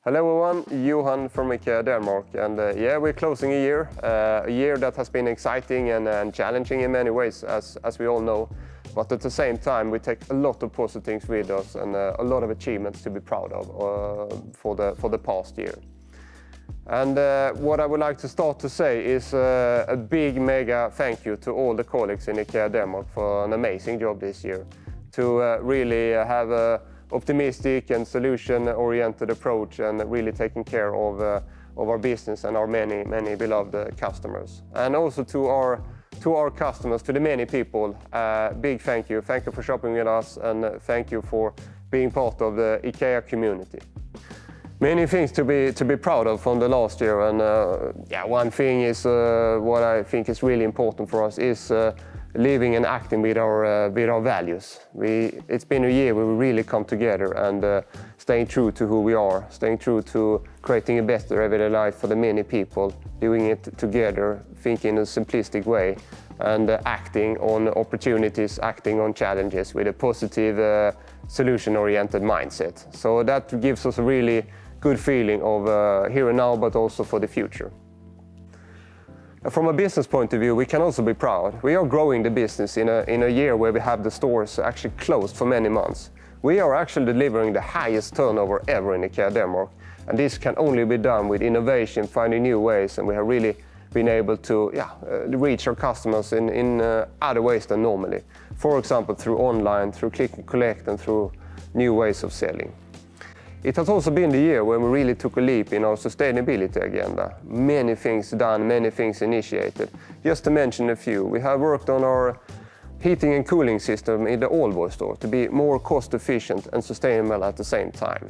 Hello everyone, Johan from Ikea Denmark, and we're closing a year that has been exciting and challenging in many ways, as we all know. But at the same time, we take a lot of positive things with us and a lot of achievements to be proud of for the past year. And what I would like to start to say is a big mega thank you to all the colleagues in Ikea Denmark for an amazing job this year, to really have a optimistic and solution-oriented approach and really taking care of our business and our many beloved customers. And also to our customers, to the many people, big thank you. Thank you for shopping with us, and thank you for being part of the Ikea community. Many things to be proud of from the last year, and one thing is what I think is really important for us is living and acting with our values. It's been a year where we really come together and staying true to who we are, staying true to creating a better everyday life for the many people, doing it together, thinking in a simplistic way, and acting on opportunities, acting on challenges with a positive, solution-oriented mindset. So that gives us a really good feeling of here and now, but also for the future. From a business point of view, we can also be proud. We are growing the business in a year where we have the stores actually closed for many months. We are actually delivering the highest turnover ever in Ikea Denmark, and this can only be done with innovation, finding new ways, and we have really been able to reach our customers in other ways than normally. For example, through online, through click and collect, and through new ways of selling. It has also been the year when we really took a leap in our sustainability agenda. Many things done, many things initiated. Just to mention a few, we have worked on our heating and cooling system in the Aalborg store to be more cost efficient and sustainable at the same time.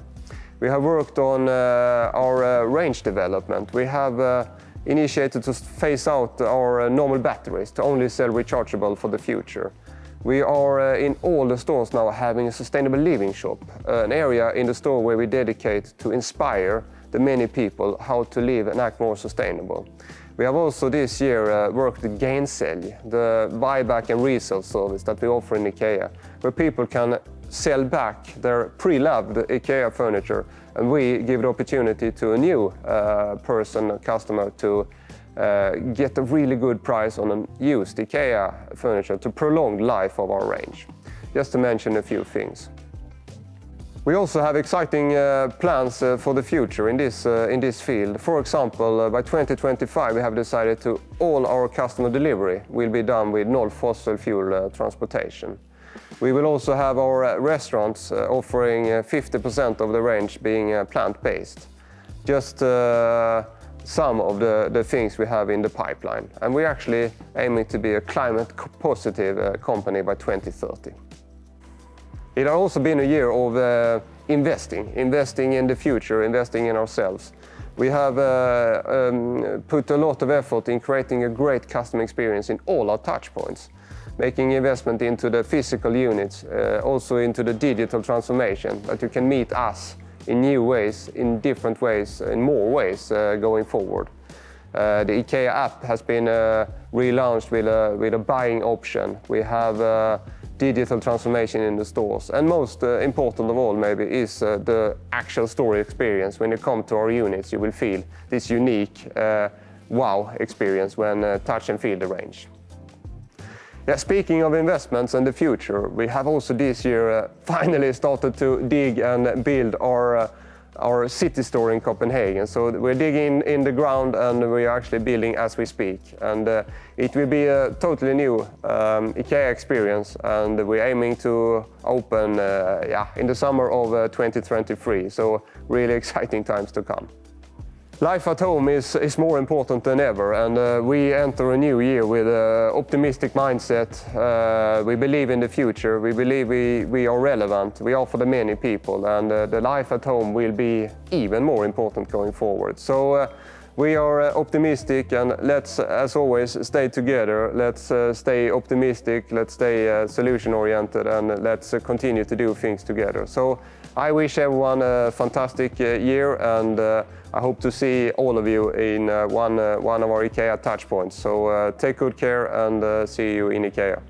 We have worked on our range development. We have initiated to phase out our normal batteries to only sell rechargeable for the future. We are in all the stores now having a sustainable living shop, an area in the store where we dedicate to inspire the many people how to live and act more sustainable. We have also this year worked with Gainsell, the buyback and resale service that we offer in Ikea, where people can sell back their pre-loved Ikea furniture, and we give the opportunity to a new customer to get a really good price on a used Ikea furniture to prolong the life of our range. Just to mention a few things. We also have exciting plans for the future in this field. For example, by 2025 we have decided to all our customer delivery will be done with no fossil fuel transportation. We will also have our restaurants offering 50% of the range being plant-based. Just some of the things we have in the pipeline, and we're actually aiming to be a climate positive company by 2030. It has also been a year of investing in the future, investing in ourselves. We have put a lot of effort in creating a great customer experience in all our touch points, making investment into the physical units, also into the digital transformation, that you can meet us in new ways, in different ways, in more ways going forward. The Ikea app has been relaunched with a buying option. We have digital transformation in the stores, and most important of all maybe is the actual store experience. When you come to our units, you will feel this unique wow experience when touch and feel the range. Yeah, speaking of investments and the future, we have also this year finally started to dig and build our city store in Copenhagen. So we're digging in the ground and we're actually building as we speak. And it will be a totally new Ikea experience, and we're aiming to open in the summer of 2023. So really exciting times to come. Life at home is more important than ever, and we enter a new year with an optimistic mindset. We believe in the future, we believe we are relevant, we are for the many people, and the life at home will be even more important going forward. So we are optimistic, and let's, as always, stay together. Let's stay optimistic, let's stay solution-oriented, and let's continue to do things together. So I wish everyone a fantastic year, and I hope to see all of you in one of our Ikea touchpoints. So take good care and see you in Ikea.